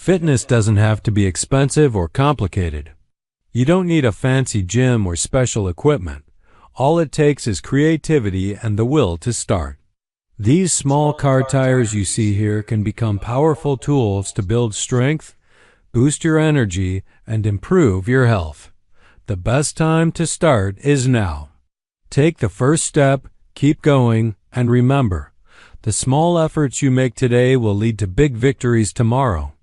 Fitness doesn't have to be expensive or complicated. You don't need a fancy gym or special equipment. All it takes is creativity and the will to start. These small car tires you see here can become powerful tools to build strength, boost your energy, and improve your health. The best time to start is now. Take the first step, keep going, and remember, the small efforts you make today will lead to big victories tomorrow.